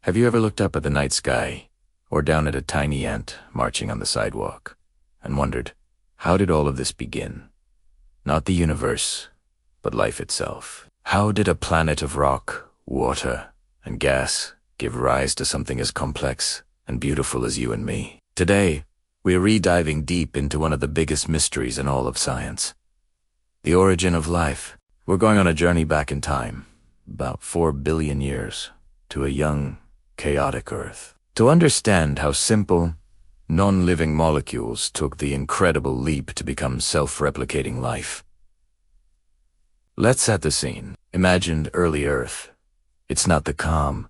Have you ever looked up at the night sky, or down at a tiny ant marching on the sidewalk, and wondered, how did all of this begin? Not the universe, but life itself. How did a planet of rock, water, and gas give rise to something as complex and beautiful as you and me? Today, we're re-diving deep into one of the biggest mysteries in all of science. The origin of life. We're going on a journey back in time, about 4 billion years, to a young, chaotic Earth. To understand how simple, non-living molecules took the incredible leap to become self-replicating life. Let's set the scene. Imagine early Earth. It's not the calm,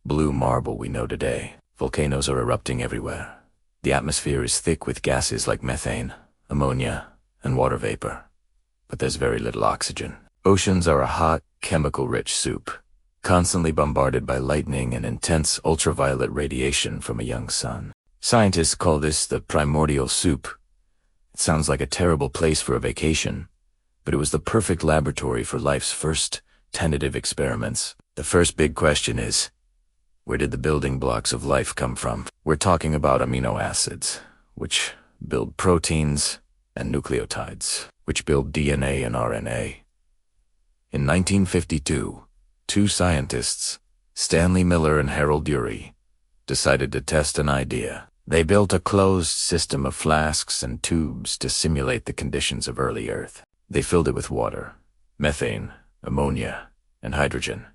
blue marble we know today. Volcanoes are erupting everywhere. The atmosphere is thick with gases like methane, ammonia, and water vapor. But there's very little oxygen. Oceans are a hot, chemical-rich soup, constantly bombarded by lightning and intense ultraviolet radiation from a young sun. Scientists call this the primordial soup. It sounds like a terrible place for a vacation, but it was the perfect laboratory for life's first tentative experiments. The first big question is, where did the building blocks of life come from? We're talking about amino acids, which build proteins, and nucleotides, which build DNA and RNA. In 1952, two scientists, Stanley Miller and Harold Urey, decided to test an idea. They built a closed system of flasks and tubes to simulate the conditions of early Earth. They filled it with water, methane, ammonia, and hydrogen,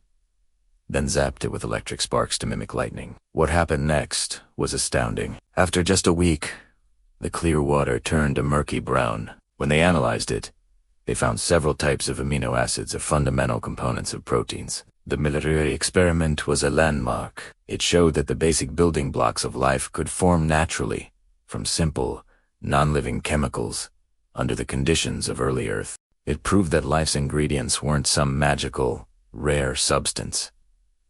then zapped it with electric sparks to mimic lightning. What happened next was astounding. After just a week, the clear water turned a murky brown. When they analyzed it, they found several types of amino acids of fundamental components of proteins. The Miller experiment was a landmark. It showed that the basic building blocks of life could form naturally from simple, non-living chemicals under the conditions of early Earth. It proved that life's ingredients weren't some magical, rare substance.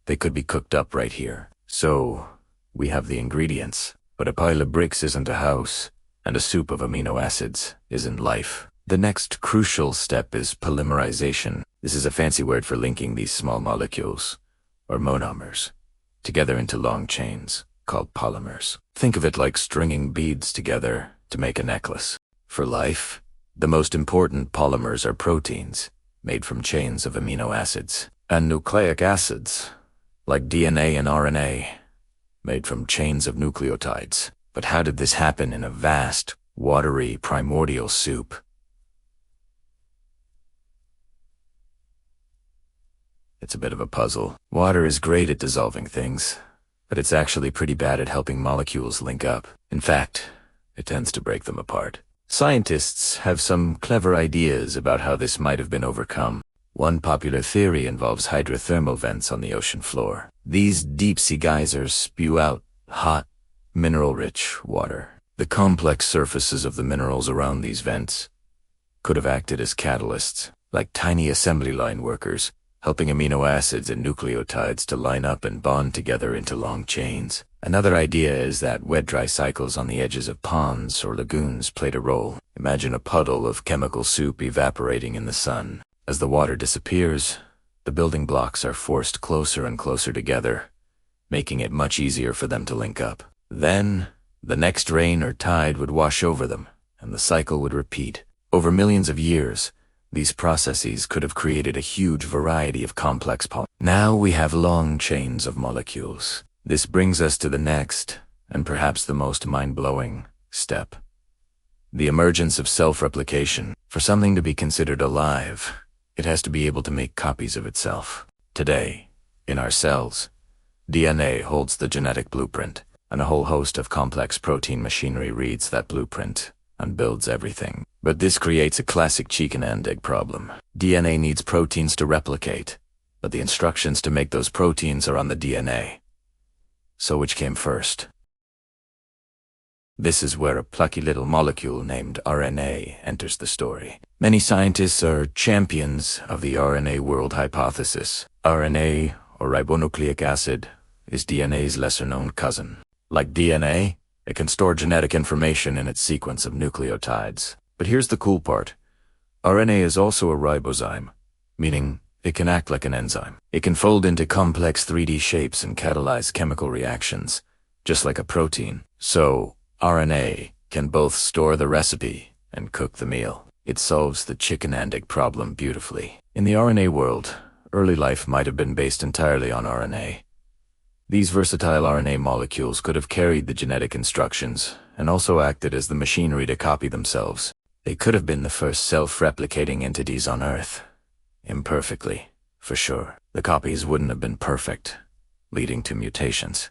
They could be cooked up right here. So, we have the ingredients, but a pile of bricks isn't a house, and a soup of amino acids isn't life. The next crucial step is polymerization. This is a fancy word for linking these small molecules, or monomers, together into long chains, called polymers. Think of it like stringing beads together to make a necklace. For life, the most important polymers are proteins, made from chains of amino acids, and nucleic acids, like DNA and RNA, made from chains of nucleotides. But how did this happen in a vast, watery, primordial soup? It's a bit of a puzzle. Water is great at dissolving things, but it's actually pretty bad at helping molecules link up. In fact, it tends to break them apart. Scientists have some clever ideas about how this might have been overcome. One popular theory involves hydrothermal vents on the ocean floor. These deep-sea geysers spew out hot, mineral-rich water. The complex surfaces of the minerals around these vents could have acted as catalysts, like tiny assembly line workers, helping amino acids and nucleotides to line up and bond together into long chains. Another idea is that wet-dry cycles on the edges of ponds or lagoons played a role. Imagine a puddle of chemical soup evaporating in the sun. As the water disappears, the building blocks are forced closer and closer together, making it much easier for them to link up. Then, the next rain or tide would wash over them, and the cycle would repeat. Over millions of years, these processes could have created a huge variety of complex polymers. Now we have long chains of molecules. This brings us to the next, and perhaps the most mind-blowing, step. The emergence of self-replication. For something to be considered alive, it has to be able to make copies of itself. Today, in our cells, DNA holds the genetic blueprint, and a whole host of complex protein machinery reads that blueprint and builds everything. But this creates a classic chicken and egg problem. DNA needs proteins to replicate, but the instructions to make those proteins are on the DNA. So which came first? This is where a plucky little molecule named RNA enters the story. Many scientists are champions of the RNA world hypothesis. RNA, or ribonucleic acid, is DNA's lesser-known cousin. Like DNA, it can store genetic information in its sequence of nucleotides. But here's the cool part. RNA is also a ribozyme, meaning It can act like an enzyme. It can fold into complex 3D shapes and catalyze chemical reactions, just like a protein. So, RNA can both store the recipe and cook the meal. It solves the chicken and egg problem beautifully. In the RNA world, early life might have been based entirely on RNA. These versatile RNA molecules could have carried the genetic instructions and also acted as the machinery to copy themselves. They could have been the first self-replicating entities on Earth. Imperfectly, for sure. The copies wouldn't have been perfect, leading to mutations.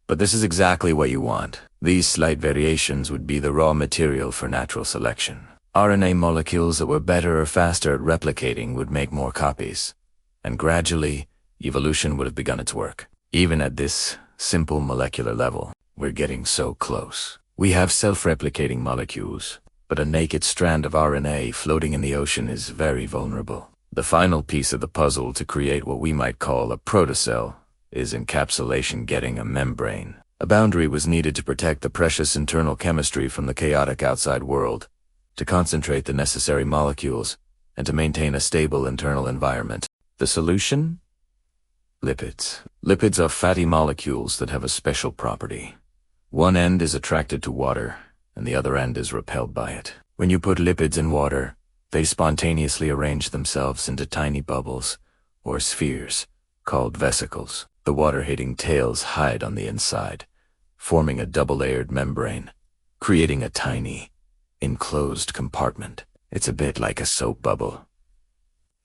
But this is exactly what you want. These slight variations would be the raw material for natural selection. RNA molecules that were better or faster at replicating would make more copies. And gradually, evolution would have begun its work. Even at this simple molecular level, we're getting so close. We have self-replicating molecules, but a naked strand of RNA floating in the ocean is very vulnerable. The final piece of the puzzle to create what we might call a protocell is encapsulation, getting a membrane. A boundary was needed to protect the precious internal chemistry from the chaotic outside world, to concentrate the necessary molecules, and to maintain a stable internal environment. The solution? Lipids. Lipids are fatty molecules that have a special property. One end is attracted to water, and the other end is repelled by it. When you put lipids in water, they spontaneously arrange themselves into tiny bubbles, or spheres, called vesicles. The water-hating tails hide on the inside, forming a double-layered membrane, creating a tiny, enclosed compartment. It's a bit like a soap bubble.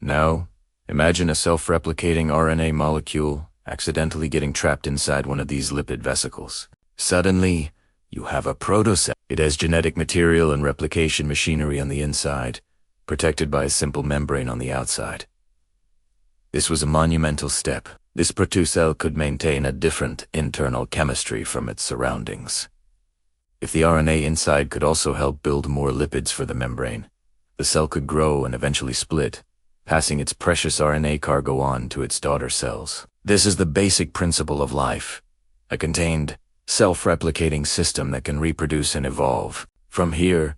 Now, imagine a self-replicating RNA molecule accidentally getting trapped inside one of these lipid vesicles. Suddenly, you have a protocell. It has genetic material and replication machinery on the inside, protected by a simple membrane on the outside. This was a monumental step. This protocell could maintain a different internal chemistry from its surroundings. If the RNA inside could also help build more lipids for the membrane, the cell could grow and eventually split, passing its precious RNA cargo on to its daughter cells. This is the basic principle of life, a contained, self-replicating system that can reproduce and evolve. From here,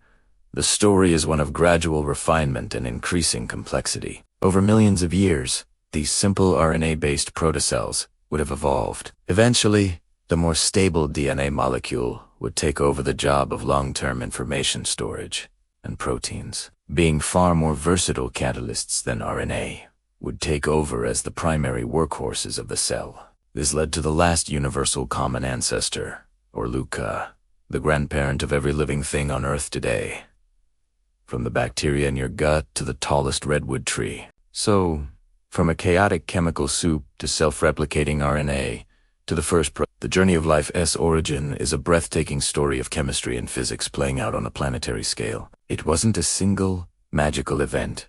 the story is one of gradual refinement and increasing complexity. Over millions of years, these simple RNA-based protocells would have evolved. Eventually, the more stable DNA molecule would take over the job of long-term information storage, and proteins, being far more versatile catalysts than RNA, would take over as the primary workhorses of the cell. This led to the last universal common ancestor, or LUCA, the grandparent of every living thing on Earth today. From the bacteria in your gut to the tallest redwood tree. So, from a chaotic chemical soup to self-replicating RNA, to the journey of life's origin is a breathtaking story of chemistry and physics playing out on a planetary scale. It wasn't a single, magical event,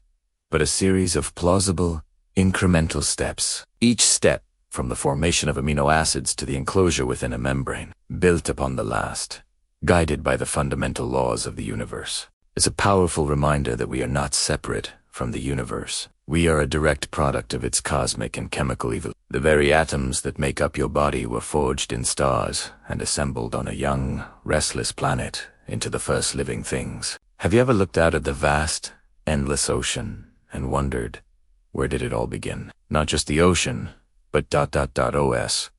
but a series of plausible, incremental steps. Each step, from the formation of amino acids to the enclosure within a membrane, built upon the last, guided by the fundamental laws of the universe. It's a powerful reminder that we are not separate from the universe. We are a direct product of its cosmic and chemical evolution. The very atoms that make up your body were forged in stars and assembled on a young, restless planet into the first living things. Have you ever looked out at the vast, endless ocean and wondered, where did it all begin? Not just the ocean, but ... OS.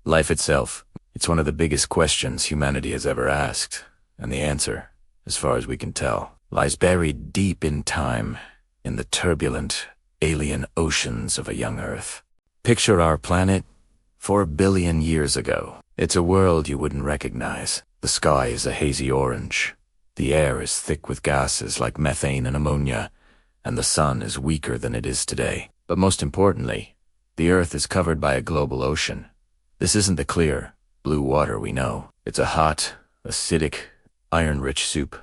Life itself. It's one of the biggest questions humanity has ever asked, and the answer, as far as we can tell, lies buried deep in time, in the turbulent, alien oceans of a young Earth. Picture our planet 4 billion years ago. It's a world you wouldn't recognize. The sky is a hazy orange. The air is thick with gases like methane and ammonia, and the sun is weaker than it is today. But most importantly, the Earth is covered by a global ocean. This isn't the clear, blue water we know. It's a hot, acidic, iron-rich soup,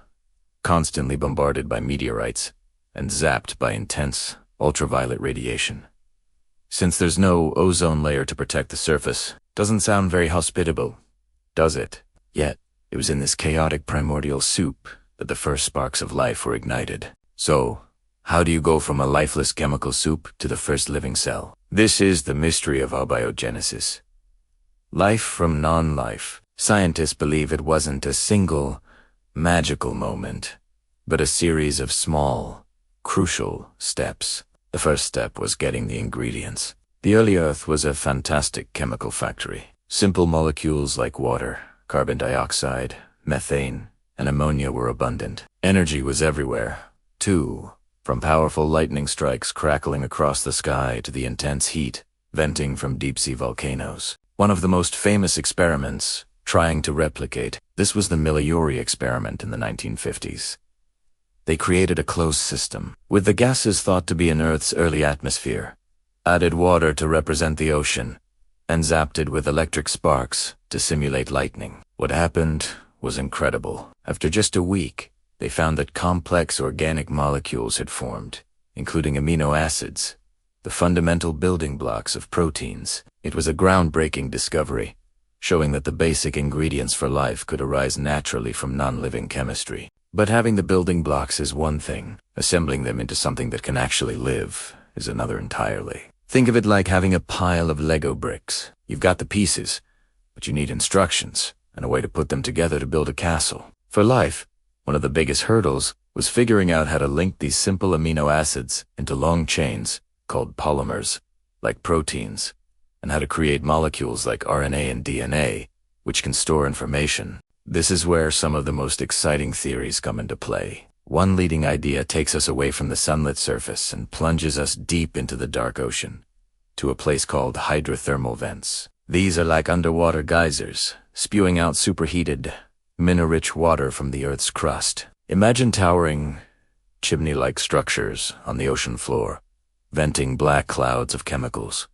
constantly bombarded by meteorites and zapped by intense, ultraviolet radiation. Since there's no ozone layer to protect the surface, doesn't sound very hospitable, does it? Yet, it was in this chaotic primordial soup that the first sparks of life were ignited. So, how do you go from a lifeless chemical soup to the first living cell? This is the mystery of abiogenesis. Life from non-life. Scientists believe it wasn't a single, magical moment, but a series of small, crucial steps. The first step was getting the ingredients. The early Earth was a fantastic chemical factory. Simple molecules like water, carbon dioxide, methane, and ammonia were abundant. Energy was everywhere, too, from powerful lightning strikes crackling across the sky to the intense heat venting from deep-sea volcanoes. One of the most famous experiments trying to replicate this was the Miller-Urey experiment in the 1950s. They created a closed system, with the gases thought to be in Earth's early atmosphere, added water to represent the ocean, and zapped it with electric sparks to simulate lightning. What happened was incredible. After just a week, they found that complex organic molecules had formed, including amino acids, the fundamental building blocks of proteins. It was a groundbreaking discovery, showing that the basic ingredients for life could arise naturally from non-living chemistry. But having the building blocks is one thing. Assembling them into something that can actually live is another entirely. Think of it like having a pile of Lego bricks. You've got the pieces, but you need instructions and a way to put them together to build a castle. For life, one of the biggest hurdles was figuring out how to link these simple amino acids into long chains called polymers, like proteins, and how to create molecules like RNA and DNA, which can store information. This is where some of the most exciting theories come into play. One leading idea takes us away from the sunlit surface and plunges us deep into the dark ocean, to a place called hydrothermal vents. These are like underwater geysers, spewing out superheated, mineral-rich water from the Earth's crust. Imagine towering, chimney-like structures on the ocean floor, venting black clouds of chemicals.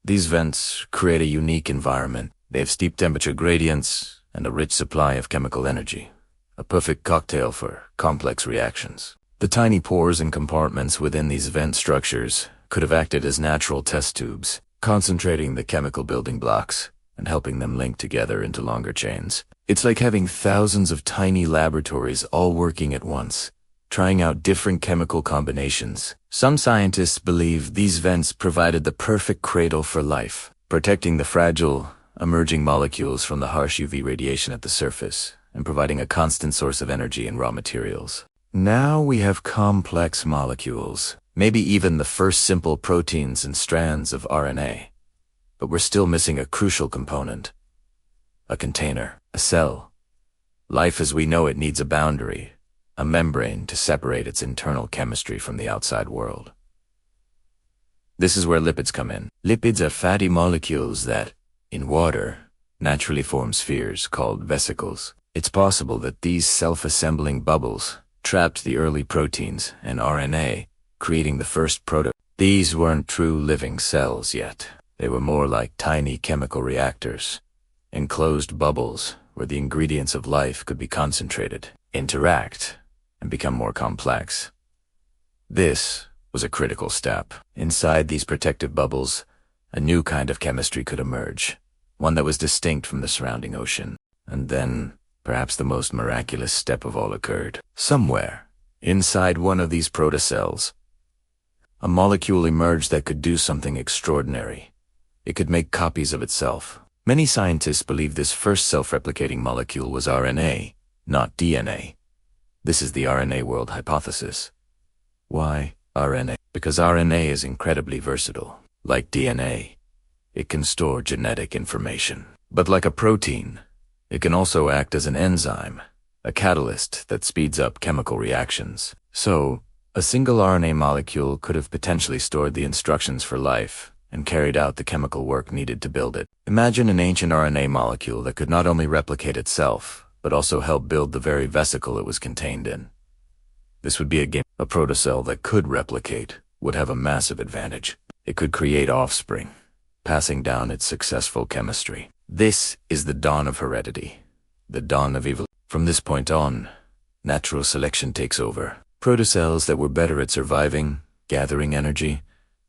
These vents create a unique environment. They have steep temperature gradients and a rich supply of chemical energy, a perfect cocktail for complex reactions. The tiny pores and compartments within these vent structures could have acted as natural test tubes, concentrating the chemical building blocks and helping them link together into longer chains. It's like having thousands of tiny laboratories all working at once, trying out different chemical combinations. Some scientists believe these vents provided the perfect cradle for life, protecting the fragile, emerging molecules from the harsh UV radiation at the surface, and providing a constant source of energy and raw materials. Now we have complex molecules, maybe even the first simple proteins and strands of RNA. But we're still missing a crucial component. A container, a cell. Life as we know it needs a boundary, a membrane to separate its internal chemistry from the outside world. This is where lipids come in. Lipids are fatty molecules that, in water, naturally form spheres called vesicles. It's possible that these self-assembling bubbles trapped the early proteins and RNA, creating the first proto. These weren't true living cells yet. They were more like tiny chemical reactors, enclosed bubbles where the ingredients of life could be concentrated, interact, and become more complex. This was a critical step. Inside these protective bubbles, a new kind of chemistry could emerge, one that was distinct from the surrounding ocean. And then, perhaps the most miraculous step of all occurred. Somewhere, inside one of these protocells, a molecule emerged that could do something extraordinary. It could make copies of itself. Many scientists believe this first self-replicating molecule was RNA, not DNA. This is the RNA world hypothesis. Why RNA? Because RNA is incredibly versatile. Like DNA, it can store genetic information. But like a protein, it can also act as an enzyme, a catalyst that speeds up chemical reactions. So, a single RNA molecule could have potentially stored the instructions for life and carried out the chemical work needed to build it. Imagine an ancient RNA molecule that could not only replicate itself, but also help build the very vesicle it was contained in. This would be a game. A protocell that could replicate would have a massive advantage. It could create offspring, passing down its successful chemistry. This is the dawn of heredity, the dawn of evolution. From this point on, natural selection takes over. Protocells that were better at surviving, gathering energy,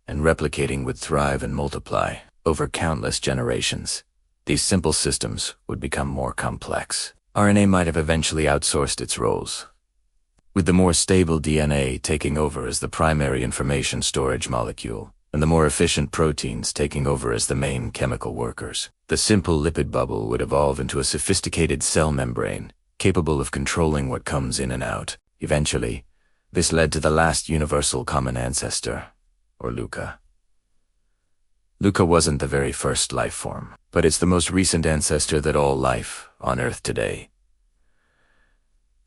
and replicating would thrive and multiply over countless generations. These simple systems would become more complex. RNA might have eventually outsourced its roles, with the more stable DNA taking over as the primary information storage molecule, and the more efficient proteins taking over as the main chemical workers. The simple lipid bubble would evolve into a sophisticated cell membrane, capable of controlling what comes in and out. Eventually, This led to the last universal common ancestor, or LUCA. LUCA wasn't the very first life form, but it's the most recent ancestor that all life on Earth today,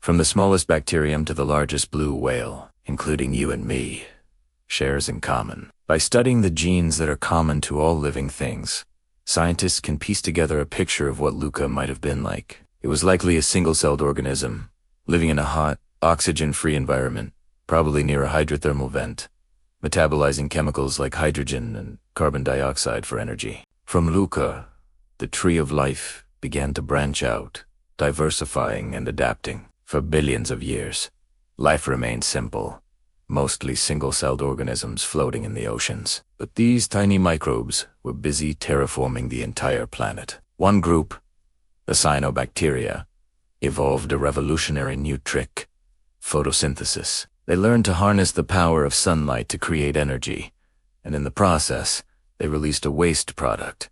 from the smallest bacterium to the largest blue whale, including you and me, shares in common. By studying the genes that are common to all living things, scientists can piece together a picture of what LUCA might have been like. It was likely a single-celled organism, living in a hot, oxygen-free environment, probably near a hydrothermal vent, metabolizing chemicals like hydrogen and carbon dioxide for energy. From LUCA, the tree of life began to branch out, diversifying and adapting. For billions of years, life remained simple, mostly single-celled organisms floating in the oceans. But these tiny microbes were busy terraforming the entire planet. One group, the cyanobacteria, evolved a revolutionary new trick: photosynthesis. They learned to harness the power of sunlight to create energy, and in the process, they released a waste product,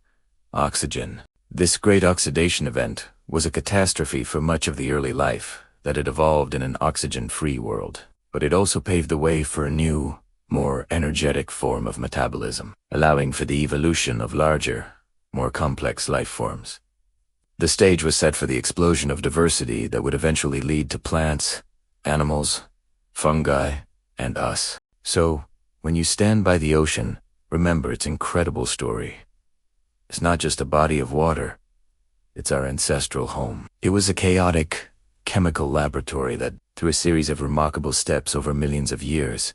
oxygen. This great oxidation event was a catastrophe for much of the early life that had evolved in an oxygen-free world. But it also paved the way for a new, more energetic form of metabolism, allowing for the evolution of larger, more complex life forms. The stage was set for the explosion of diversity that would eventually lead to plants, animals, fungi, and us. So, when you stand by the ocean, remember its incredible story. It's not just a body of water, it's our ancestral home. It was a chaotic, chemical laboratory that, through a series of remarkable steps over millions of years,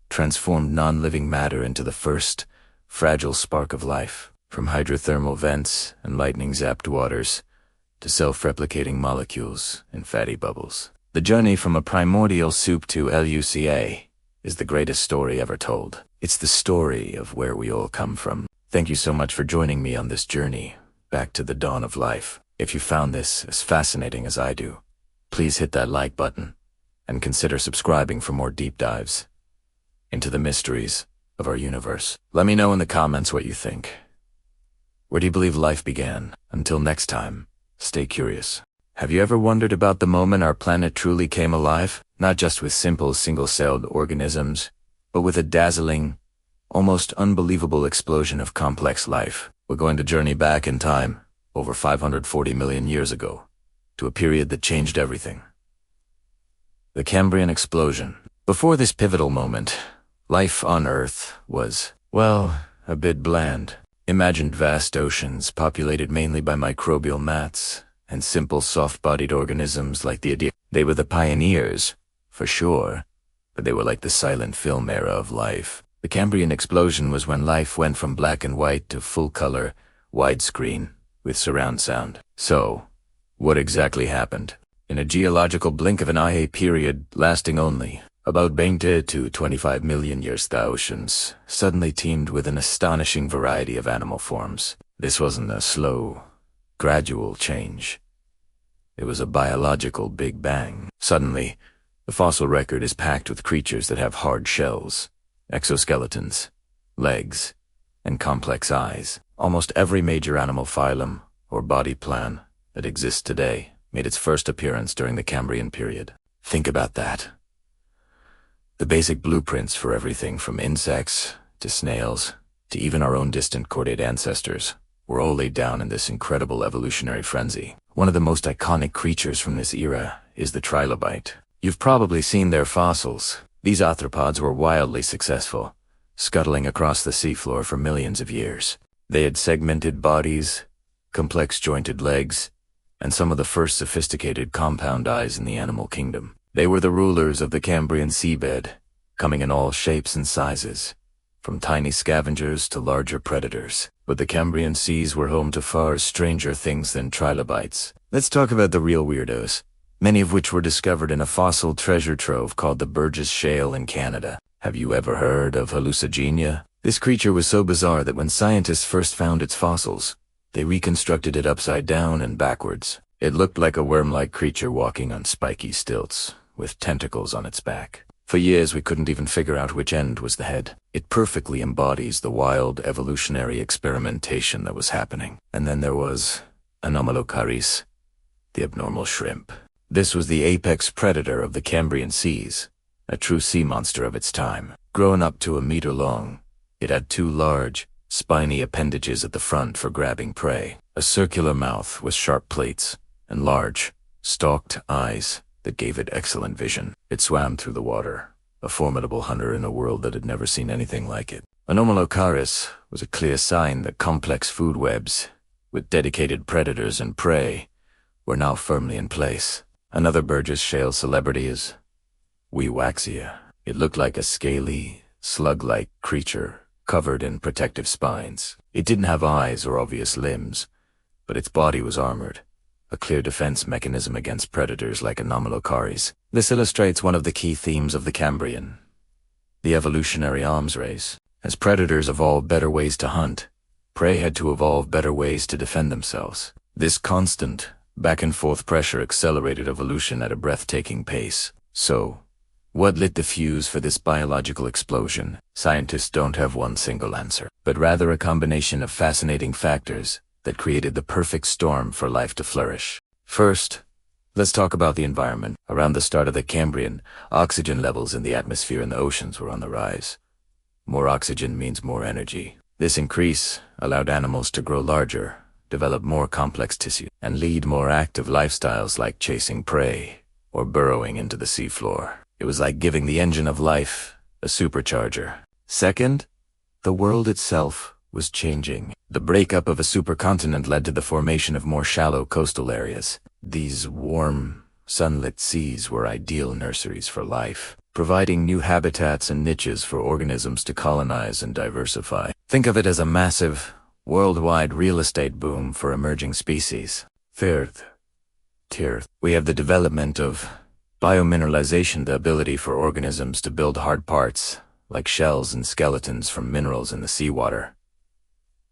transformed non-living matter into the first, fragile spark of life. From hydrothermal vents and lightning-zapped waters to self-replicating molecules and fatty bubbles. The journey from a primordial soup to LUCA is the greatest story ever told. It's the story of where we all come from. Thank you so much for joining me on this journey back to the dawn of life. If you found this as fascinating as I do, please hit that like button and consider subscribing for more deep dives into the mysteries of our universe. Let me know in the comments what you think. Where do you believe life began? Until next time, stay curious. Have you ever wondered about the moment our planet truly came alive? Not just with simple single-celled organisms, but with a dazzling, almost unbelievable explosion of complex life. We're going to journey back in time, over 540 million years ago, to a period that changed everything. The Cambrian explosion. Before this pivotal moment, life on Earth was, well, a bit bland. Imagine vast oceans populated mainly by microbial mats and simple soft-bodied organisms like the idea. They were the pioneers, for sure, but they were like the silent film era of life. The Cambrian explosion was when life went from black and white to full-color, widescreen, with surround sound. So, what exactly happened? In a geological blink of an eye, a period lasting only about 20 to 25 million years, the oceans suddenly teemed with an astonishing variety of animal forms. This wasn't a slow, gradual change. It was a biological Big Bang. Suddenly, the fossil record is packed with creatures that have hard shells, exoskeletons, legs, and complex eyes. Almost every major animal phylum or body plan that exists today made its first appearance during the Cambrian period. Think about that. The basic blueprints for everything from insects to snails to even our own distant chordate ancestors were all laid down in this incredible evolutionary frenzy. One of the most iconic creatures from this era is the trilobite. You've probably seen their fossils. These arthropods were wildly successful, scuttling across the seafloor for millions of years. They had segmented bodies, complex jointed legs, and some of the first sophisticated compound eyes in the animal kingdom. They were the rulers of the Cambrian seabed, coming in all shapes and sizes, from tiny scavengers to larger predators. But the Cambrian seas were home to far stranger things than trilobites. Let's talk about the real weirdos, many of which were discovered in a fossil treasure trove called the Burgess Shale in Canada. Have you ever heard of hallucigenia? This creature was so bizarre that when scientists first found its fossils, they reconstructed it upside down and backwards. It looked like a worm-like creature walking on spiky stilts, with tentacles on its back. For years we couldn't even figure out which end was the head. It perfectly embodies the wild evolutionary experimentation that was happening. And then there was Anomalocaris, the abnormal shrimp. This was the apex predator of the Cambrian seas, a true sea monster of its time. Grown up to a meter long, it had two large, spiny appendages at the front for grabbing prey, a circular mouth with sharp plates, and large, stalked eyes that gave it excellent vision. It swam through the water, a formidable hunter in a world that had never seen anything like it. Anomalocaris was a clear sign that complex food webs, with dedicated predators and prey, were now firmly in place. Another Burgess Shale celebrity is Weewaxia. It looked like a scaly, slug-like creature covered in protective spines. It didn't have eyes or obvious limbs, but its body was armored, a clear defense mechanism against predators like Anomalocaris. This illustrates one of the key themes of the Cambrian, the evolutionary arms race. As predators evolved better ways to hunt, prey had to evolve better ways to defend themselves. This constant, back-and-forth pressure accelerated evolution at a breathtaking pace. So, what lit the fuse for this biological explosion? Scientists don't have one single answer, but rather a combination of fascinating factors that created the perfect storm for life to flourish. First, let's talk about the environment. Around the start of the Cambrian, oxygen levels in the atmosphere and the oceans were on the rise. More oxygen means more energy. This increase allowed animals to grow larger, develop more complex tissue, and lead more active lifestyles like chasing prey or burrowing into the seafloor. It was like giving the engine of life a supercharger. Second, the world itself was changing. The breakup of a supercontinent led to the formation of more shallow coastal areas. These warm, sunlit seas were ideal nurseries for life, providing new habitats and niches for organisms to colonize and diversify. Think of it as a massive, worldwide real estate boom for emerging species. Third, we have the development of biomineralization, the ability for organisms to build hard parts, like shells and skeletons from minerals in the seawater.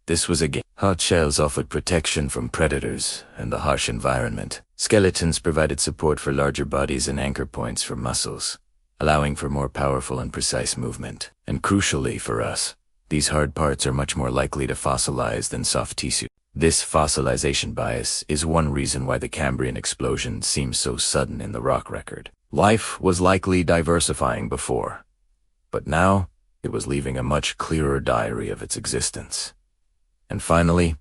This was a game. Hard shells offered protection from predators and the harsh environment. Skeletons provided support for larger bodies and anchor points for muscles, allowing for more powerful and precise movement. And crucially for us, these hard parts are much more likely to fossilize than soft tissue. This fossilization bias is one reason why the Cambrian explosion seems so sudden in the rock record. Life was likely diversifying before, but now it was leaving a much clearer diary of its existence. And finally,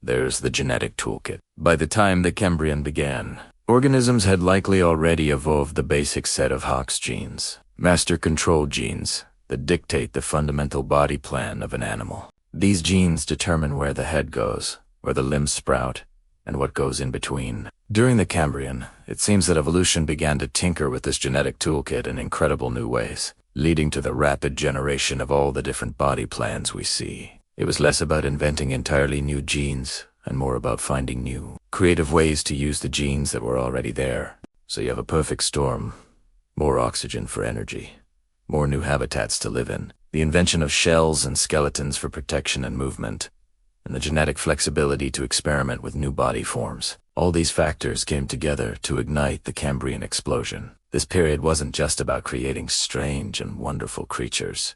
there's the genetic toolkit. By the time the Cambrian began, organisms had likely already evolved the basic set of Hox genes, master control genes that dictate the fundamental body plan of an animal. These genes determine where the head goes, where the limbs sprout, and what goes in between. During the Cambrian, it seems that evolution began to tinker with this genetic toolkit in incredible new ways, leading to the rapid generation of all the different body plans we see. It was less about inventing entirely new genes and more about finding new, creative ways to use the genes that were already there. So you have a perfect storm: more oxygen for energy, more new habitats to live in, the invention of shells and skeletons for protection and movement, and the genetic flexibility to experiment with new body forms. All these factors came together to ignite the Cambrian explosion. This period wasn't just about creating strange and wonderful creatures.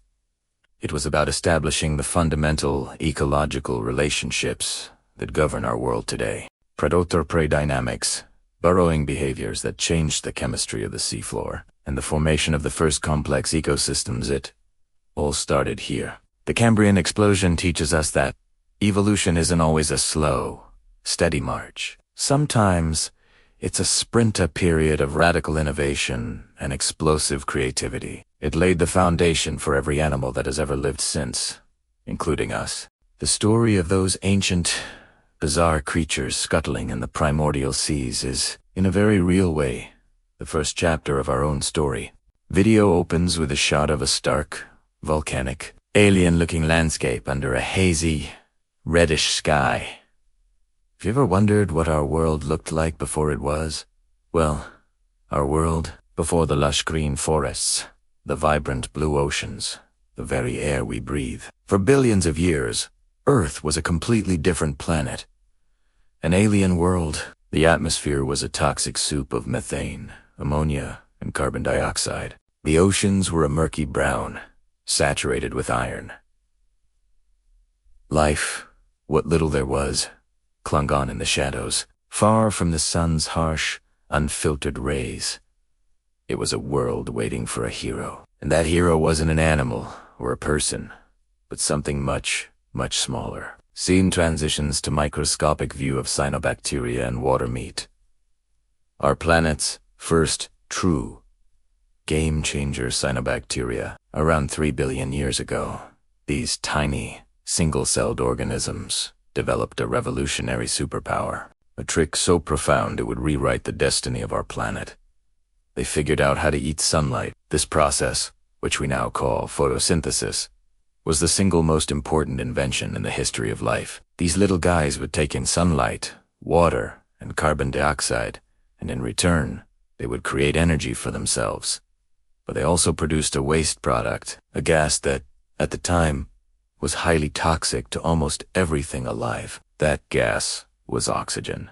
It was about establishing the fundamental ecological relationships that govern our world today. Predator-prey dynamics, burrowing behaviors that changed the chemistry of the seafloor, and the formation of the first complex ecosystems. It all started here. The Cambrian explosion teaches us that evolution isn't always a slow, steady march. Sometimes it's a sprint, a period of radical innovation and explosive creativity. It laid the foundation for every animal that has ever lived since, including us. The story of those ancient, bizarre creatures scuttling in the primordial seas is, in a very real way, the first chapter of our own story. Video opens with a shot of a stark, volcanic, alien-looking landscape under a hazy, reddish sky. Have you ever wondered what our world looked like before it was? Well, our world before the lush green forests, the vibrant blue oceans, the very air we breathe. For billions of years, Earth was a completely different planet. An alien world. The atmosphere was a toxic soup of methane, ammonia, and carbon dioxide. The oceans were a murky brown, saturated with iron. Life, what little there was, clung on in the shadows, far from the sun's harsh, unfiltered rays. It was a world waiting for a hero. And that hero wasn't an animal or a person, but something much, much smaller. Scene transitions to microscopic view of cyanobacteria and water meat. Our planet's first true game-changer cyanobacteria, around 3 billion years ago. These tiny, single-celled organisms developed a revolutionary superpower, a trick so profound it would rewrite the destiny of our planet. They figured out how to eat sunlight. This process, which we now call photosynthesis, was the single most important invention in the history of life. These little guys would take in sunlight, water, and carbon dioxide, and in return, they would create energy for themselves. But they also produced a waste product, a gas that, at the time, was highly toxic to almost everything alive. That gas was oxygen.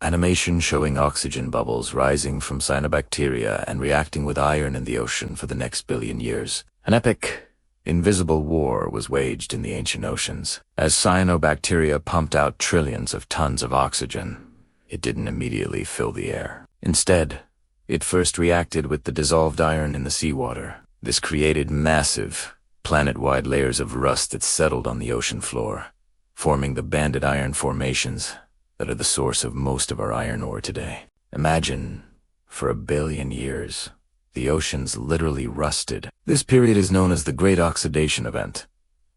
Animation showing oxygen bubbles rising from cyanobacteria and reacting with iron in the ocean for the next billion years. An epic, invisible war was waged in the ancient oceans. As cyanobacteria pumped out trillions of tons of oxygen, it didn't immediately fill the air. Instead, it first reacted with the dissolved iron in the seawater. This created massive, planet-wide layers of rust that settled on the ocean floor, forming the banded iron formations that are the source of most of our iron ore today. Imagine, for 1 billion years, the oceans literally rusted. This period is known as the Great Oxidation Event,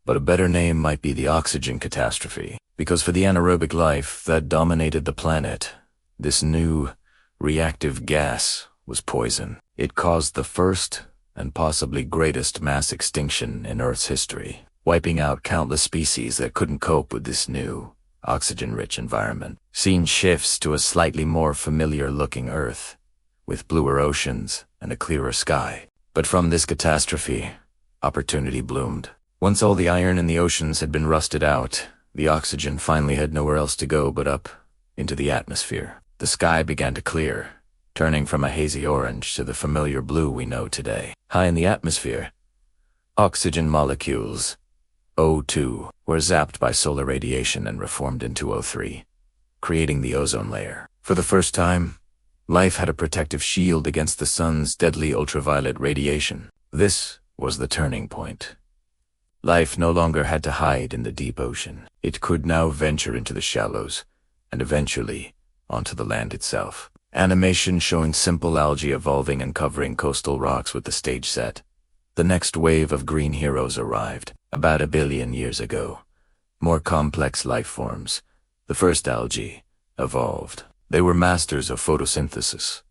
but a better name might be the oxygen catastrophe, because for the anaerobic life that dominated the planet, this new, reactive gas was poison. It caused the first and possibly greatest mass extinction in Earth's history, wiping out countless species that couldn't cope with this new, oxygen-rich environment. Scene shifts to a slightly more familiar-looking Earth, with bluer oceans and a clearer sky. But from this catastrophe, opportunity bloomed. Once all the iron in the oceans had been rusted out, the oxygen finally had nowhere else to go but up into the atmosphere. The sky began to clear, turning from a hazy orange to the familiar blue we know today. High in the atmosphere, oxygen molecules, O2, were zapped by solar radiation and reformed into O3, creating the ozone layer. For the first time, life had a protective shield against the sun's deadly ultraviolet radiation. This was the turning point. Life no longer had to hide in the deep ocean. It could now venture into the shallows, and eventually onto the land itself. Animation showing simple algae evolving and covering coastal rocks with the stage set. The next wave of green heroes arrived, about 1 billion years ago. More complex life forms, the first algae, evolved. They were masters of photosynthesis,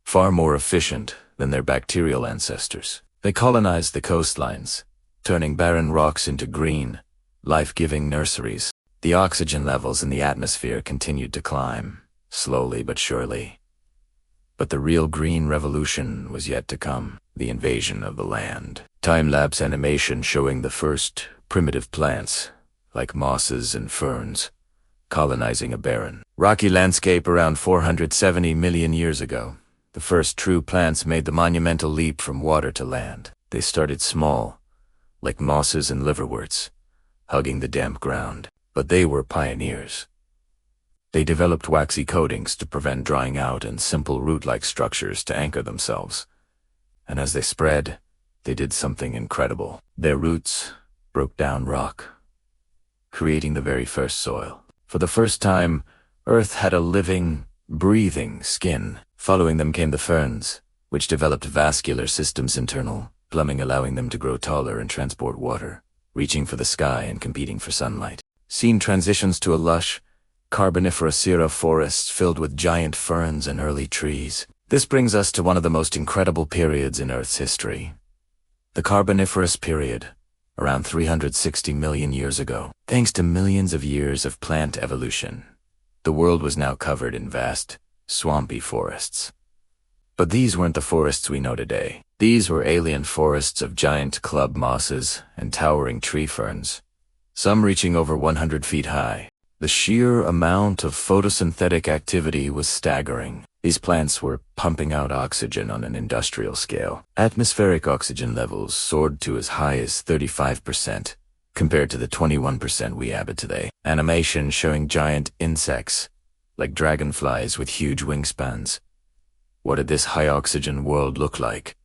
far more efficient than their bacterial ancestors. They colonized the coastlines, turning barren rocks into green, life-giving nurseries. The oxygen levels in the atmosphere continued to climb, slowly but surely. But the real green revolution was yet to come, the invasion of the land. Time-lapse animation showing the first primitive plants, like mosses and ferns, colonizing a barren, rocky landscape around 470 million years ago. The first true plants made the monumental leap from water to land. They started small, like mosses and liverworts, hugging the damp ground. But they were pioneers. They developed waxy coatings to prevent drying out and simple root-like structures to anchor themselves. And as they spread, they did something incredible. Their roots broke down rock, creating the very first soil. For the first time, Earth had a living, breathing skin. Following them came the ferns, which developed vascular systems internal, plumbing allowing them to grow taller and transport water, reaching for the sky and competing for sunlight. Scene transitions to a lush, Carboniferous forests filled with giant ferns and early trees. This brings us to one of the most incredible periods in Earth's history. The Carboniferous period, around 360 million years ago. Thanks to millions of years of plant evolution, the world was now covered in vast, swampy forests. But these weren't the forests we know today. These were alien forests of giant club mosses and towering tree ferns, some reaching over 100 feet high. The sheer amount of photosynthetic activity was staggering. These plants were pumping out oxygen on an industrial scale. Atmospheric oxygen levels soared to as high as 35%, compared to the 21% we have today. Animation showing giant insects, like dragonflies with huge wingspans, What did this high-oxygen world look like?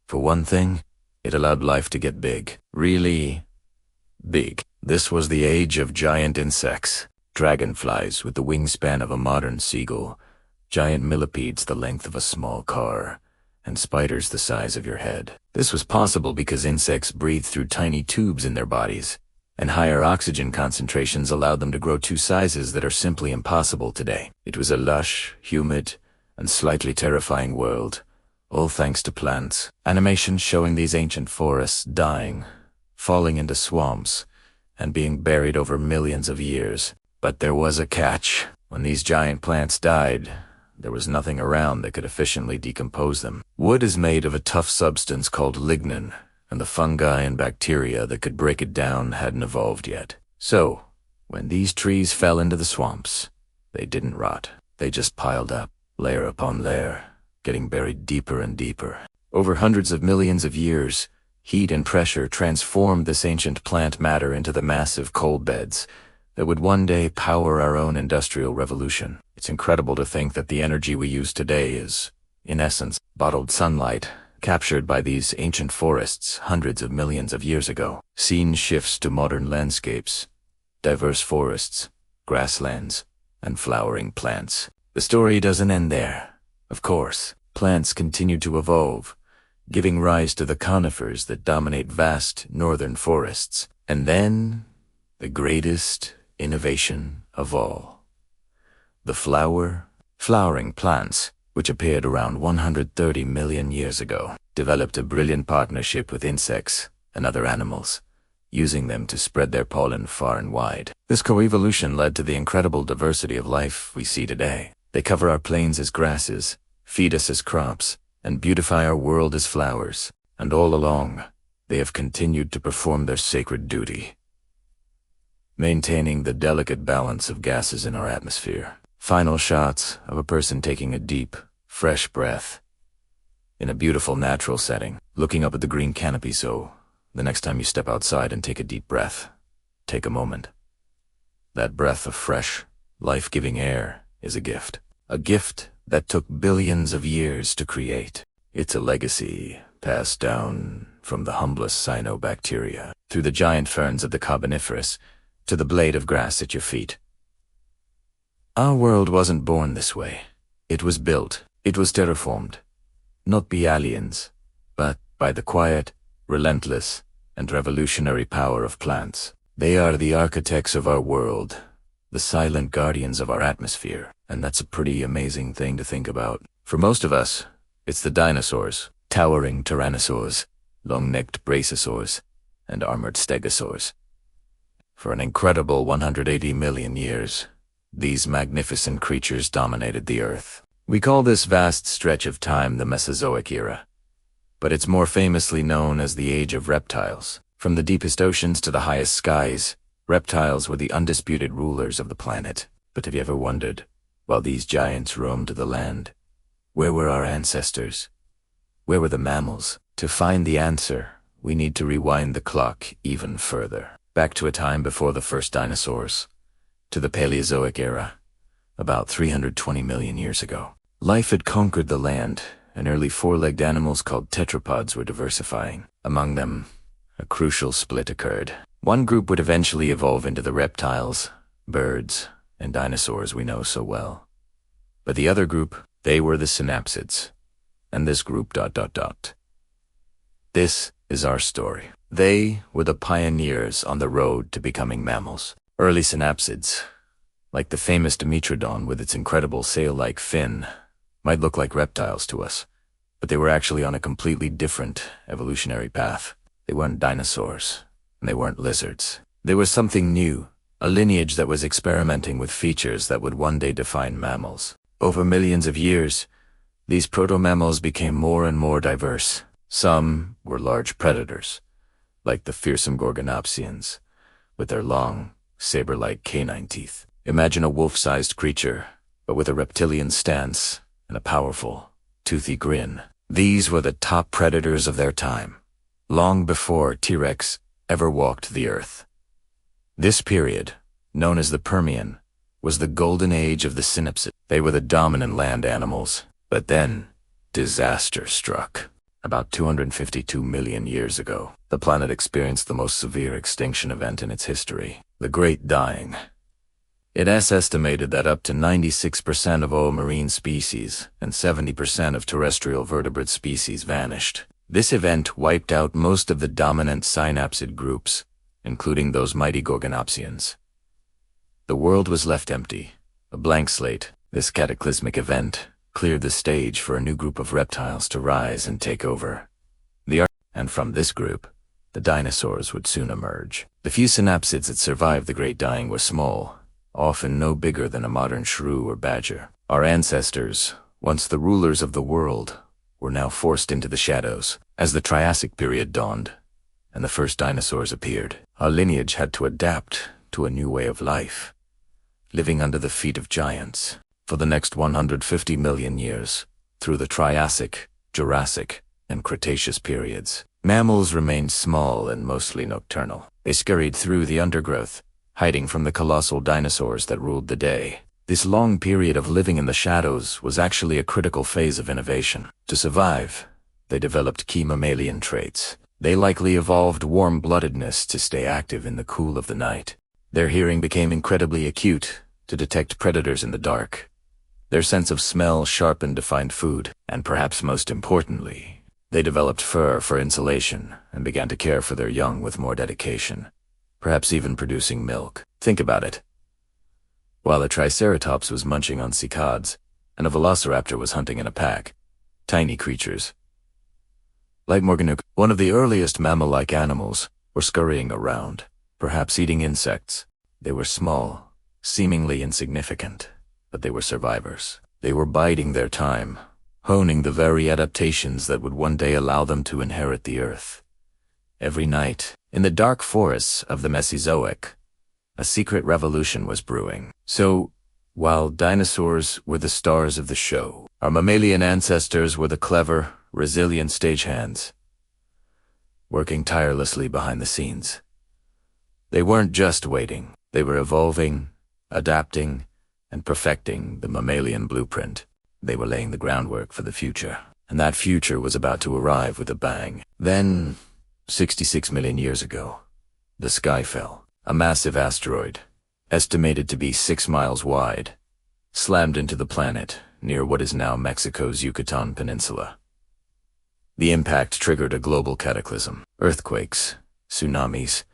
For one thing, it allowed life to get big. Really big. This was the age of giant insects. Dragonflies with the wingspan of a modern seagull, giant millipedes the length of a small car, and spiders the size of your head. This was possible because insects breathed through tiny tubes in their bodies, and higher oxygen concentrations allowed them to grow to sizes that are simply impossible today. It was a lush, humid, and slightly terrifying world, all thanks to plants. Animations showing these ancient forests dying, falling into swamps, and being buried over millions of years. But there was a catch. When these giant plants died, there was nothing around that could efficiently decompose them. Wood is made of a tough substance called lignin, and the fungi and bacteria that could break it down hadn't evolved yet. So, when these trees fell into the swamps, they didn't rot. They just piled up, layer upon layer, getting buried deeper and deeper. Over hundreds of millions of years, heat and pressure transformed this ancient plant matter into the massive coal beds that would one day power our own industrial revolution. It's incredible to think that the energy we use today is, in essence, bottled sunlight, captured by these ancient forests hundreds of millions of years ago. Scene shifts to modern landscapes, diverse forests, grasslands, and flowering plants. The story doesn't end there. Of course, plants continue to evolve, giving rise to the conifers that dominate vast northern forests. And then, the greatest innovation of all. The flowering plants, which appeared around 130 million years ago, developed a brilliant partnership with insects and other animals, using them to spread their pollen far and wide. This coevolution led to the incredible diversity of life we see today. They cover our plains as grasses, feed us as crops, and beautify our world as flowers. And all along, they have continued to perform their sacred duty, maintaining the delicate balance of gases in our atmosphere. Final shots of a person taking a deep, fresh breath in a beautiful natural setting, looking up at the green canopy. So, the next time you step outside and take a deep breath, take a moment. That breath of fresh, life-giving air is a gift that took billions of years to create. It's a legacy passed down from the humblest cyanobacteria through the giant ferns of the Carboniferous to the blade of grass at your feet. Our world wasn't born this way. It was built. It was terraformed. Not by aliens, but by the quiet, relentless, and revolutionary power of plants. They are the architects of our world, the silent guardians of our atmosphere, and that's a pretty amazing thing to think about. For most of us, it's the dinosaurs, towering tyrannosaurs, long-necked brachiosaurs, and armored stegosaurs. For an incredible 180 million years, these magnificent creatures dominated the Earth. We call this vast stretch of time the Mesozoic era, but it's more famously known as the Age of Reptiles. From the deepest oceans to the highest skies, reptiles were the undisputed rulers of the planet. But have you ever wondered, while these giants roamed the land, where were our ancestors? Where were the mammals? To find the answer, we need to rewind the clock even further, back to a time before the first dinosaurs, to the Paleozoic era, about 320 million years ago. Life had conquered the land, and early four-legged animals called tetrapods were diversifying. Among them, a crucial split occurred. One group would eventually evolve into the reptiles, birds, and dinosaurs we know so well. But the other group, they were the synapsids. And this group ... This is our story. They were the pioneers on the road to becoming mammals. Early synapsids, like the famous Dimetrodon with its incredible sail-like fin, might look like reptiles to us, but they were actually on a completely different evolutionary path. They weren't dinosaurs, and they weren't lizards. They were something new, a lineage that was experimenting with features that would one day define mammals. Over millions of years, these proto-mammals became more and more diverse. Some were large predators, like the fearsome Gorgonopsians, with their long, saber-like canine teeth. Imagine a wolf-sized creature, but with a reptilian stance and a powerful, toothy grin. These were the top predators of their time, long before T-Rex ever walked the earth. This period, known as the Permian, was the golden age of the synapsids. They were the dominant land animals, But then, disaster struck. About 252 million years ago, the planet experienced the most severe extinction event in its history, the Great Dying. It is estimated that up to 96% of all marine species and 70% of terrestrial vertebrate species vanished. This event wiped out most of the dominant synapsid groups, including those mighty Gorgonopsians. The world was left empty, a blank slate. This cataclysmic event cleared the stage for a new group of reptiles to rise and take over. And from this group, the dinosaurs would soon emerge. The few synapsids that survived the Great Dying were small, often no bigger than a modern shrew or badger. Our ancestors, once the rulers of the world, were now forced into the shadows. As the Triassic period dawned, and the first dinosaurs appeared, our lineage had to adapt to a new way of life, living under the feet of giants. For the next 150 million years, through the Triassic, Jurassic, and Cretaceous periods, mammals remained small and mostly nocturnal. They scurried through the undergrowth, hiding from the colossal dinosaurs that ruled the day. This long period of living in the shadows was actually a critical phase of innovation. To survive, they developed key mammalian traits. They likely evolved warm-bloodedness to stay active in the cool of the night. Their hearing became incredibly acute to detect predators in the dark. Their sense of smell sharpened to find food, and perhaps most importantly, they developed fur for insulation and began to care for their young with more dedication, perhaps even producing milk. Think about it. While a triceratops was munching on cicads, and a velociraptor was hunting in a pack, tiny creatures, like Morganuk, one of the earliest mammal-like animals, were scurrying around, perhaps eating insects. They were small, seemingly insignificant, but they were survivors. They were biding their time, honing the very adaptations that would one day allow them to inherit the Earth. Every night, in the dark forests of the Mesozoic, a secret revolution was brewing. So, while dinosaurs were the stars of the show, our mammalian ancestors were the clever, resilient stagehands, working tirelessly behind the scenes. They weren't just waiting. They were evolving, adapting, and perfecting the mammalian blueprint. They were laying the groundwork for the future, and that future was about to arrive with a bang. Then, 66 million years ago, the sky fell. A massive asteroid, estimated to be 6 miles wide, slammed into the planet near what is now Mexico's Yucatan Peninsula. The impact triggered a global cataclysm. Earthquakes, tsunamis,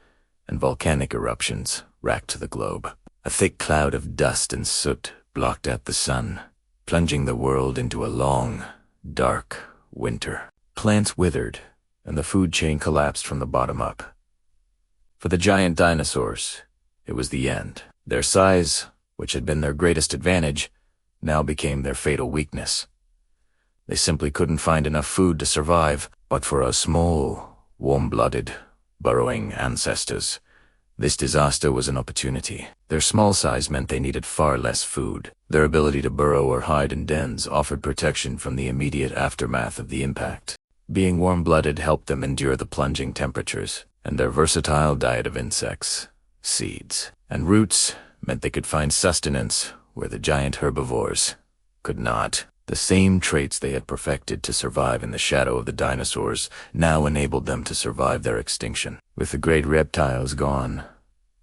and volcanic eruptions racked the globe. A thick cloud of dust and soot blocked out the sun, plunging the world into a long, dark winter. Plants withered, and the food chain collapsed from the bottom up. For the giant dinosaurs, it was the end. Their size, which had been their greatest advantage, now became their fatal weakness. They simply couldn't find enough food to survive. But for our small, warm-blooded, burrowing ancestors, this disaster was an opportunity. Their small size meant they needed far less food. Their ability to burrow or hide in dens offered protection from the immediate aftermath of the impact. Being warm-blooded helped them endure the plunging temperatures, and their versatile diet of insects, seeds, and roots meant they could find sustenance where the giant herbivores could not. The same traits they had perfected to survive in the shadow of the dinosaurs now enabled them to survive their extinction. With the great reptiles gone,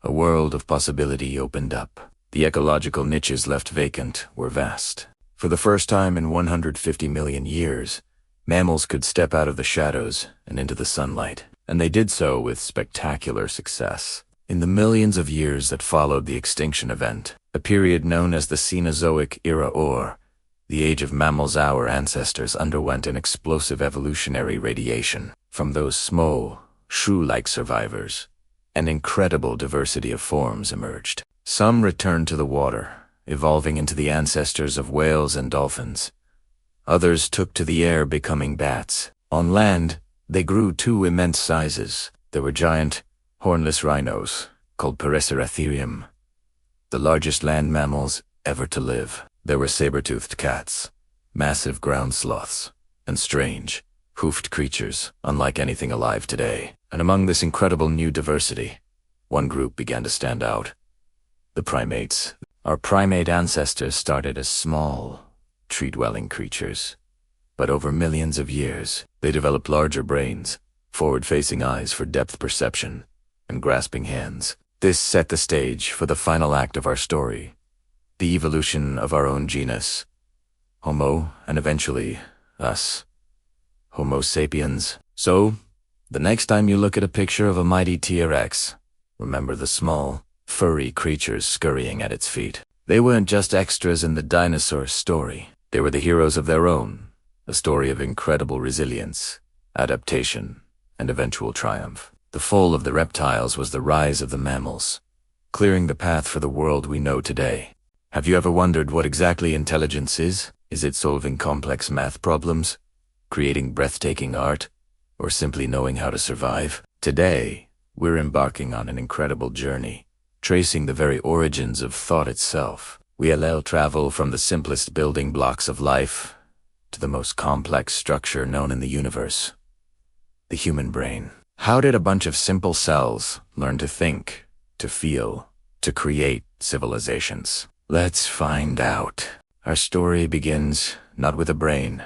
a world of possibility opened up. The ecological niches left vacant were vast. For the first time in 150 million years, mammals could step out of the shadows and into the sunlight, and they did so with spectacular success. In the millions of years that followed the extinction event, a period known as the Cenozoic era or the age of mammals, our ancestors underwent an explosive evolutionary radiation. From those small, shrew-like survivors, an incredible diversity of forms emerged. Some returned to the water, evolving into the ancestors of whales and dolphins. Others took to the air, becoming bats. On land, they grew to immense sizes. There were giant, hornless rhinos, called Periceratherium, the largest land mammals ever to live. There were saber-toothed cats, massive ground sloths, and strange, hoofed creatures unlike anything alive today. And among this incredible new diversity, one group began to stand out: the primates. Our primate ancestors started as small, tree-dwelling creatures. But over millions of years, they developed larger brains, forward-facing eyes for depth perception, and grasping hands. This set the stage for the final act of our story, the evolution of our own genus, Homo, and eventually, us, Homo sapiens. So, the next time you look at a picture of a mighty T-Rex, remember the small, furry creatures scurrying at its feet. They weren't just extras in the dinosaur story. They were the heroes of their own, a story of incredible resilience, adaptation, and eventual triumph. The fall of the reptiles was the rise of the mammals, clearing the path for the world we know today. Have you ever wondered what exactly intelligence is? Is it solving complex math problems, creating breathtaking art, or simply knowing how to survive? Today, we're embarking on an incredible journey, tracing the very origins of thought itself. We'll travel from the simplest building blocks of life to the most complex structure known in the universe, the human brain. How did a bunch of simple cells learn to think, to feel, to create civilizations? Let's find out. Our story begins not with a brain,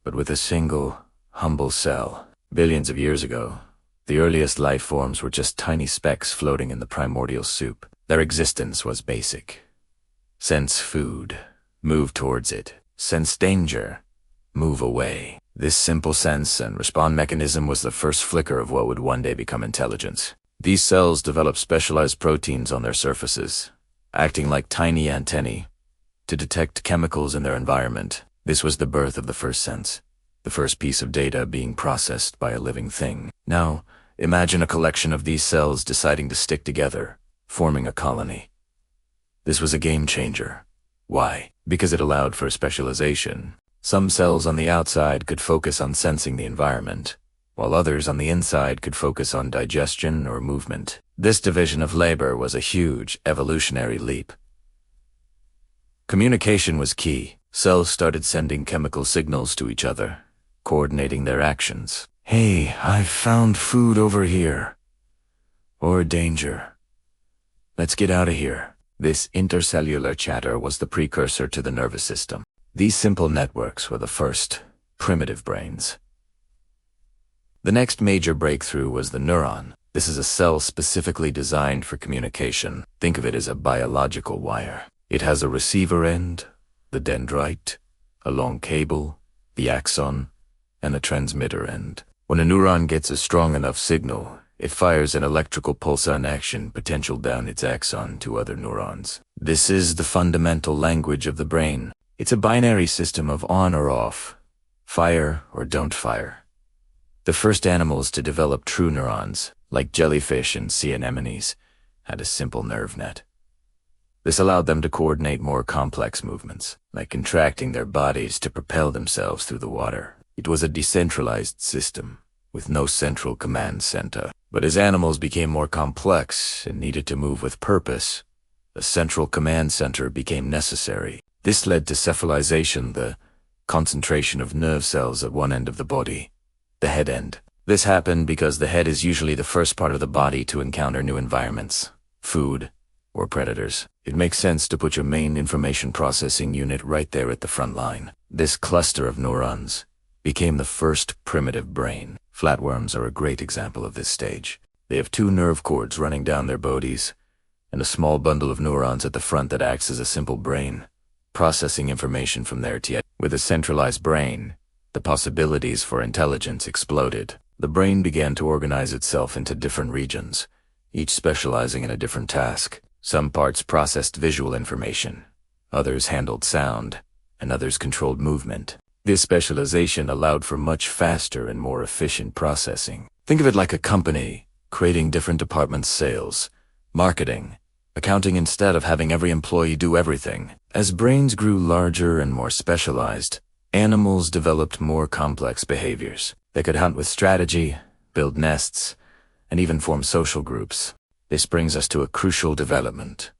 but with a single, humble cell. Billions of years ago, the earliest life forms were just tiny specks floating in the primordial soup. Their existence was basic. Sense food, move towards it. Sense danger, move away. This simple sense and respond mechanism was the first flicker of what would one day become intelligence. These cells developed specialized proteins on their surfaces, acting like tiny antennae, to detect chemicals in their environment. This was the birth of the first sense, the first piece of data being processed by a living thing. Now, imagine a collection of these cells deciding to stick together, forming a colony. This was a game changer. Why? Because it allowed for specialization. Some cells on the outside could focus on sensing the environment, while others on the inside could focus on digestion or movement. This division of labor was a huge evolutionary leap. Communication was key. Cells started sending chemical signals to each other, coordinating their actions. Hey, I've found food over here. Or danger. Let's get out of here. This intercellular chatter was the precursor to the nervous system. These simple networks were the first primitive brains. The next major breakthrough was the neuron. This is a cell specifically designed for communication. Think of it as a biological wire. It has a receiver end, the dendrite, a long cable, the axon, and a transmitter end. When a neuron gets a strong enough signal, it fires an electrical pulsar action potential down its axon to other neurons. This is the fundamental language of the brain. It's a binary system of on or off, fire or don't fire. The first animals to develop true neurons, like jellyfish and sea anemones, had a simple nerve net. This allowed them to coordinate more complex movements, like contracting their bodies to propel themselves through the water. It was a decentralized system, with no central command center. But as animals became more complex and needed to move with purpose, a central command center became necessary. This led to cephalization, the concentration of nerve cells at one end of the body, the head end. This happened because the head is usually the first part of the body to encounter new environments, food, or predators. It makes sense to put your main information processing unit right there at the front line. This cluster of neurons became the first primitive brain. Flatworms are a great example of this stage. They have two nerve cords running down their bodies, and a small bundle of neurons at the front that acts as a simple brain, processing information from there to. With a centralized brain, the possibilities for intelligence exploded. The brain began to organize itself into different regions, each specializing in a different task. Some parts processed visual information, others handled sound, and others controlled movement. This specialization allowed for much faster and more efficient processing. Think of it like a company, creating different departments: sales, marketing, accounting, instead of having every employee do everything. As brains grew larger and more specialized, animals developed more complex behaviors. They could hunt with strategy, build nests, and even form social groups. This brings us to a crucial development: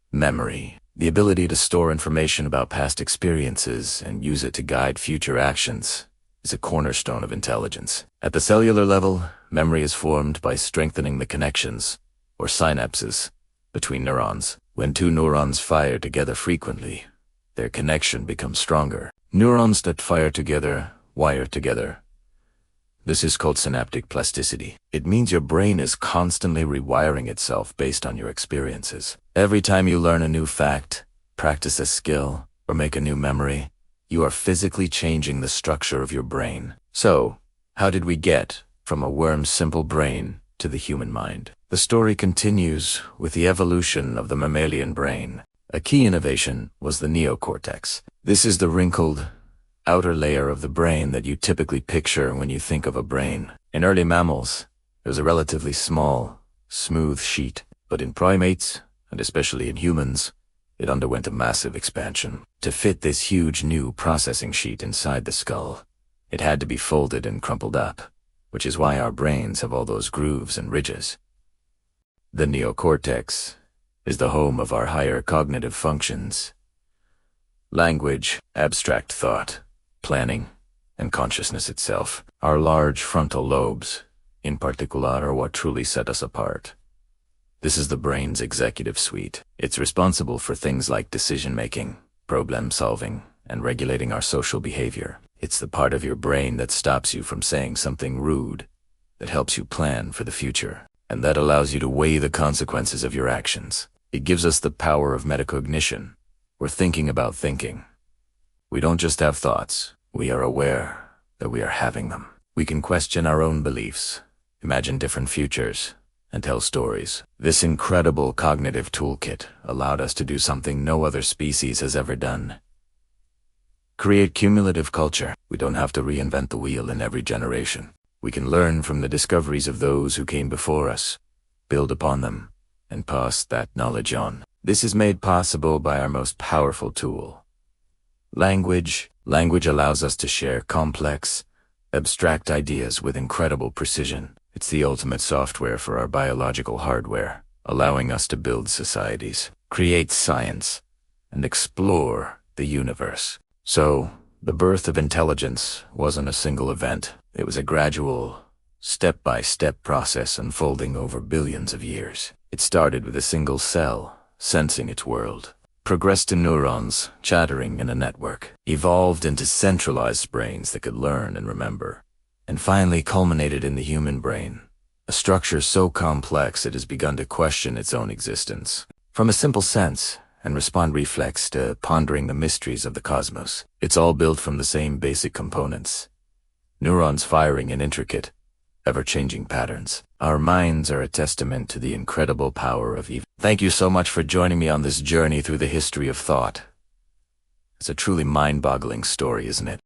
memory. The ability to store information about past experiences and use it to guide future actions is a cornerstone of intelligence. At the cellular level, memory is formed by strengthening the connections, or synapses, between neurons. When two neurons fire together frequently, their connection becomes stronger. Neurons that fire together, wire together. This is called synaptic plasticity. It means your brain is constantly rewiring itself based on your experiences. Every time you learn a new fact, practice a skill, or make a new memory, you are physically changing the structure of your brain. So, how did we get from a worm's simple brain to the human mind? The story continues with the evolution of the mammalian brain. A key innovation was the neocortex. This is the wrinkled, outer layer of the brain that you typically picture when you think of a brain. In early mammals, it was a relatively small, smooth sheet, but in primates, and especially in humans, it underwent a massive expansion. To fit this huge new processing sheet inside the skull, it had to be folded and crumpled up, which is why our brains have all those grooves and ridges. The neocortex is the home of our higher cognitive functions: language, abstract thought, planning, and consciousness itself. Our large frontal lobes, in particular, are what truly set us apart. This is the brain's executive suite. It's responsible for things like decision-making, problem-solving, and regulating our social behavior. It's the part of your brain that stops you from saying something rude, that helps you plan for the future, and that allows you to weigh the consequences of your actions. It gives us the power of metacognition. We're thinking about thinking. We don't just have thoughts. We are aware that we are having them. We can question our own beliefs, imagine different futures, and tell stories. This incredible cognitive toolkit allowed us to do something no other species has ever done: create cumulative culture. We don't have to reinvent the wheel in every generation. We can learn from the discoveries of those who came before us, build upon them, and pass that knowledge on. This is made possible by our most powerful tool: language. Language allows us to share complex, abstract ideas with incredible precision. It's the ultimate software for our biological hardware, allowing us to build societies, create science, and explore the universe. So, the birth of intelligence wasn't a single event. It was a gradual, step-by-step process unfolding over billions of years. It started with a single cell, sensing its world, progressed to neurons, chattering in a network, evolved into centralized brains that could learn and remember, and finally culminated in the human brain, a structure so complex it has begun to question its own existence. From a simple sense and respond reflex to pondering the mysteries of the cosmos, it's all built from the same basic components: neurons firing in intricate, ever-changing patterns. Our minds are a testament to the incredible power of evil. Thank you so much for joining me on this journey through the history of thought. It's a truly mind-boggling story, isn't it?